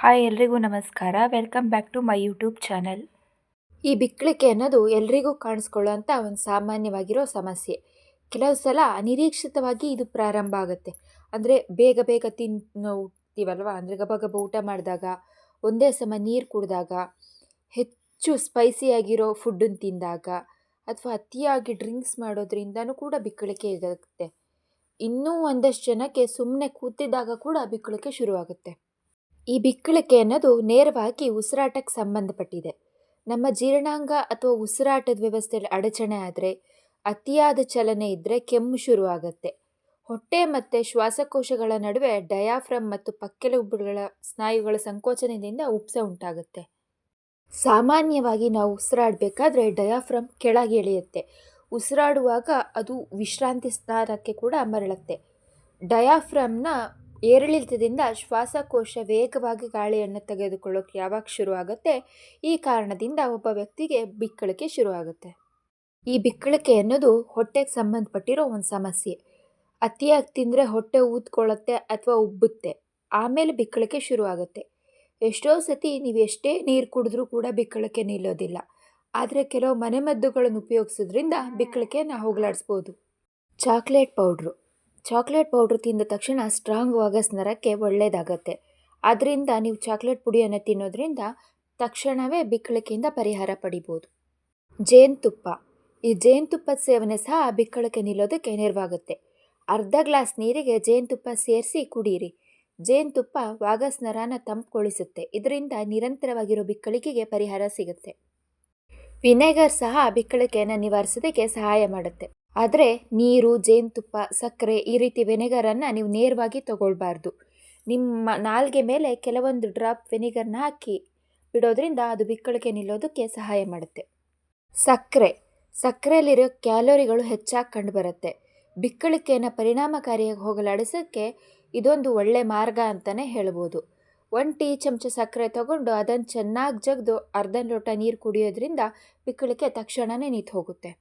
Hi ಎಲ್ರಿಗೂ ನಮಸ್ಕಾರ. Welcome back to my YouTube channel. ಈ ಬಿಕ್ಕಳಿಕೆ ಅನ್ನೋದು ಎಲ್ರಿಗೂ ಕಾಣಿಸ್ಕೊಳ್ಳೋಂಥ ಒಂದು ಸಾಮಾನ್ಯವಾಗಿರೋ ಸಮಸ್ಯೆ. ಕೆಲವು ಸಲ ಅನಿರೀಕ್ಷಿತವಾಗಿ ಇದು ಪ್ರಾರಂಭ ಆಗುತ್ತೆ. ಅಂದರೆ ಬೇಗ ಬೇಗ ತಿಂತೀವಲ್ವ, ಅಂದರೆ ಗಬ ಗಬ ಊಟ ಮಾಡಿದಾಗ, ಒಂದೇ ಸಮ ನೀರು ಕುಡಿದಾಗ, ಹೆಚ್ಚು ಸ್ಪೈಸಿಯಾಗಿರೋ ಫುಡ್ಡನ್ನು ತಿಂದಾಗ, ಅಥವಾ ಅತಿಯಾಗಿ ಡ್ರಿಂಕ್ಸ್ ಮಾಡೋದ್ರಿಂದನೂ ಕೂಡ ಬಿಕ್ಕಳಿಕೆ ಇರುತ್ತೆ. ಇನ್ನೂ ಒಂದಷ್ಟು ಜನಕ್ಕೆ ಸುಮ್ಮನೆ ಕೂತಿದ್ದಾಗ ಕೂಡ ಬಿಕ್ಕಳಿಕೆ ಶುರುವಾಗುತ್ತೆ. ಈ ಬಿಕ್ಕಳಿಕೆ ಅನ್ನೋದು ನೇರವಾಗಿ ಉಸಿರಾಟಕ್ಕೆ ಸಂಬಂಧಪಟ್ಟಿದೆ. ನಮ್ಮ ಜೀರ್ಣಾಂಗ ಅಥವಾ ಉಸಿರಾಟದ ವ್ಯವಸ್ಥೆಯಲ್ಲಿ ಅಡಚಣೆ ಆದರೆ, ಅತಿಯಾದ ಚಲನೆ ಇದ್ದರೆ ಕೆಮ್ಮು ಶುರುವಾಗುತ್ತೆ. ಹೊಟ್ಟೆ ಮತ್ತು ಶ್ವಾಸಕೋಶಗಳ ನಡುವೆ ಡಯಾಫ್ರಮ್ ಮತ್ತು ಪಕ್ಕೆಲುಬುಗಳ ಸ್ನಾಯುಗಳ ಸಂಕೋಚನದಿಂದ ಉಪ್ಸ ಉಂಟಾಗುತ್ತೆ. ಸಾಮಾನ್ಯವಾಗಿ ನಾವು ಉಸಿರಾಡಬೇಕಾದ್ರೆ ಡಯಾಫ್ರಮ್ ಕೆಳಗೆ ಇಳಿಯುತ್ತೆ. ಉಸಿರಾಡುವಾಗ ಅದು ವಿಶ್ರಾಂತಿ ಸ್ಥಾನಕ್ಕೆ ಕೂಡ ಮರಳುತ್ತೆ. ಡಯಾಫ್ರಮ್ನ ಏರಿಳಿತದಿಂದ ಶ್ವಾಸಕೋಶ ವೇಗವಾಗಿ ಗಾಳಿಯನ್ನು ತೆಗೆದುಕೊಳ್ಳೋಕೆ ಯಾವಾಗ ಶುರುವಾಗುತ್ತೆ, ಈ ಕಾರಣದಿಂದ ಒಬ್ಬ ವ್ಯಕ್ತಿಗೆ ಬಿಕ್ಕಳಿಕೆ ಶುರುವಾಗುತ್ತೆ. ಈ ಬಿಕ್ಕಳಿಕೆ ಅನ್ನೋದು ಹೊಟ್ಟೆಗೆ ಸಂಬಂಧಪಟ್ಟಿರೋ ಒಂದು ಸಮಸ್ಯೆ. ಅತಿಯಾಗಿ ತಿಂದರೆ ಹೊಟ್ಟೆ ಊದ್ಕೊಳ್ಳುತ್ತೆ ಅಥವಾ ಉಬ್ಬುತ್ತೆ, ಆಮೇಲೆ ಬಿಕ್ಕಳಿಕೆ ಶುರುವಾಗುತ್ತೆ. ಎಷ್ಟೋ ಸತಿ ನೀವು ಎಷ್ಟೇ ನೀರು ಕುಡಿದ್ರೂ ಕೂಡ ಬಿಕ್ಕಳಿಕೆ ನಿಲ್ಲೋದಿಲ್ಲ. ಆದರೆ ಕೆಲವು ಮನೆಮದ್ದುಗಳನ್ನು ಉಪಯೋಗಿಸೋದ್ರಿಂದ ಬಿಕ್ಕಳಿಕೆಯನ್ನು ಹೋಗಲಾಡಿಸ್ಬೋದು. ಚಾಕ್ಲೇಟ್ ಪೌಡ್ರು ತಿಂದ ತಕ್ಷಣ ಸ್ಟ್ರಾಂಗ್ ವಾಗಸ್ ನರಕ್ಕೆ ಒಳ್ಳೆಯದಾಗತ್ತೆ. ಆದ್ದರಿಂದ ನೀವು ಚಾಕ್ಲೇಟ್ ಪುಡಿಯನ್ನು ತಿನ್ನೋದ್ರಿಂದ ತಕ್ಷಣವೇ ಬಿಕ್ಕಳಿಕೆಯಿಂದ ಪರಿಹಾರ ಪಡಿಬೋದು. ಈ ಜೇನುತುಪ್ಪದ ಸೇವನೆ ಸಹ ಬಿಕ್ಕಳಿಕೆ ನಿಲ್ಲೋದಕ್ಕೆ ನೆರವಾಗುತ್ತೆ. ಅರ್ಧ ಗ್ಲಾಸ್ ನೀರಿಗೆ ಜೇನುತುಪ್ಪ ಸೇರಿಸಿ ಕುಡೀರಿ. ಜೇನುತುಪ್ಪ ವಾಗಸ್ ನರನ ತಂಪುಗೊಳಿಸುತ್ತೆ. ಇದರಿಂದ ನಿರಂತರವಾಗಿರೋ ಬಿಕ್ಕಳಿಕೆಗೆ ಪರಿಹಾರ ಸಿಗುತ್ತೆ. ವಿನೆಗರ್ ಸಹ ಬಿಕ್ಕಳಿಕೆಯನ್ನು ನಿವಾರಿಸೋದಕ್ಕೆ ಸಹಾಯ ಮಾಡುತ್ತೆ. ಆದರೆ ನೀರು, ಜೇನುತುಪ್ಪ, ಸಕ್ಕರೆ ಈ ರೀತಿ ವಿನೆಗರನ್ನು ನೀವು ನೇರವಾಗಿ ತಗೊಳ್ಬಾರ್ದು. ನಿಮ್ಮ ನಾಲ್ಗೆ ಮೇಲೆ ಕೆಲವೊಂದು ಡ್ರಾಪ್ ವಿನೆಗರ್ನ ಹಾಕಿ ಬಿಡೋದ್ರಿಂದ ಅದು ಬಿಕ್ಕಳಿಕೆ ನಿಲ್ಲೋದಕ್ಕೆ ಸಹಾಯ ಮಾಡುತ್ತೆ. ಸಕ್ಕರೆಯಲ್ಲಿರೋ ಕ್ಯಾಲೋರಿಗಳು ಹೆಚ್ಚಾಗಿ ಕಂಡುಬರುತ್ತೆ. ಬಿಕ್ಕಳಿಕೆಯನ್ನು ಪರಿಣಾಮಕಾರಿಯಾಗಿ ಹೋಗಲಾಡಿಸೋಕ್ಕೆ ಇದೊಂದು ಒಳ್ಳೆ ಮಾರ್ಗ ಅಂತಲೇ ಹೇಳ್ಬೋದು. 1 ಟೀ ಚಮಚ ಸಕ್ಕರೆ ತಗೊಂಡು ಅದನ್ನು ಚೆನ್ನಾಗಿ ಜಗ್ದು ಅರ್ಧ ಲೋಟ ನೀರು ಕುಡಿಯೋದ್ರಿಂದ ಬಿಕ್ಕಳಿಕೆ ತಕ್ಷಣವೇ ನಿಂತು ಹೋಗುತ್ತೆ.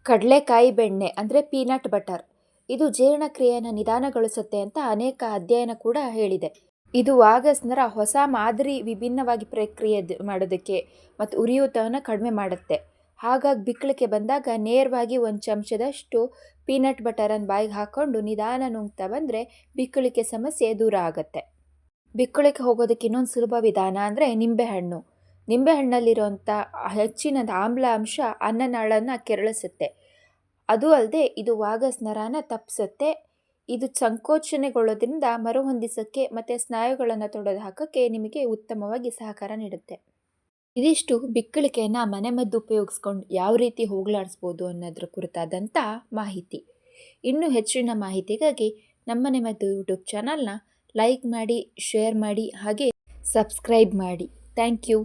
ಕಡಲೆಕಾಯಿ ಬೆಣ್ಣೆ ಅಂದರೆ ಪೀನಟ್ ಬಟರ್, ಇದು ಜೀರ್ಣಕ್ರಿಯೆಯನ್ನು ನಿಧಾನಗೊಳಿಸುತ್ತೆ ಅಂತ ಅನೇಕ ಅಧ್ಯಯನ ಕೂಡ ಹೇಳಿದೆ. ಇದು ವಾಗಸ್ ನರ ಹೊಸ ಮಾದರಿ ವಿಭಿನ್ನವಾಗಿ ಪ್ರಕ್ರಿಯೆ ಮಾಡೋದಕ್ಕೆ ಮತ್ತು ಉರಿಯೂತವನ್ನು ಕಡಿಮೆ ಮಾಡುತ್ತೆ. ಹಾಗಾಗಿ ಬಿಕ್ಕಳಿಕೆ ಬಂದಾಗ ನೇರವಾಗಿ 1 ಚಮಚದಷ್ಟು ಪೀನಟ್ ಬಟರನ್ನು ಬಾಯಿಗೆ ಹಾಕ್ಕೊಂಡು ನಿಧಾನ ನುಂಗ್ತಾ ಬಂದರೆ ಬಿಕ್ಕಳಿಕೆ ಸಮಸ್ಯೆ ದೂರ ಆಗುತ್ತೆ. ಬಿಕ್ಕಳಿಕೆ ಹೋಗೋದಕ್ಕೆ ಇನ್ನೊಂದು ಸುಲಭ ವಿಧಾನ ಅಂದರೆ ನಿಂಬೆಹಣ್ಣಲ್ಲಿರುವಂಥ ಹೆಚ್ಚಿನ ಆಮ್ಲ ಅಂಶ ಅನ್ನನಾಳನ್ನು ಕೆರಳಿಸುತ್ತೆ. ಅದು ಅಲ್ಲದೆ ಇದು ವಾಗಸ್ ನರನ ತಪ್ಪಿಸುತ್ತೆ. ಇದು ಸಂಕೋಚನೆಗೊಳ್ಳೋದ್ರಿಂದ ಮರುಹೊಂದಿಸೋಕ್ಕೆ ಮತ್ತು ಸ್ನಾಯುಗಳನ್ನು ತೊಡೆದು ಹಾಕೋಕ್ಕೆ ನಿಮಗೆ ಉತ್ತಮವಾಗಿ ಸಹಕಾರ ನೀಡುತ್ತೆ. ಇದಿಷ್ಟು ಬಿಕ್ಕಳಿಕೆಯನ್ನು ಮನೆಮದ್ದು ಉಪಯೋಗಿಸ್ಕೊಂಡು ಯಾವ ರೀತಿ ಹೋಗಲಾಡಿಸ್ಬೋದು ಅನ್ನೋದ್ರ ಕುರಿತಾದಂಥ ಮಾಹಿತಿ. ಇನ್ನೂ ಹೆಚ್ಚಿನ ಮಾಹಿತಿಗಾಗಿ ನಮ್ಮ ಮನೆಮದ್ದು ಯೂಟ್ಯೂಬ್ ಚಾನಲ್ನ ಲೈಕ್ ಮಾಡಿ, ಶೇರ್ ಮಾಡಿ, ಹಾಗೆ ಸಬ್ಸ್ಕ್ರೈಬ್ ಮಾಡಿ. Thank you.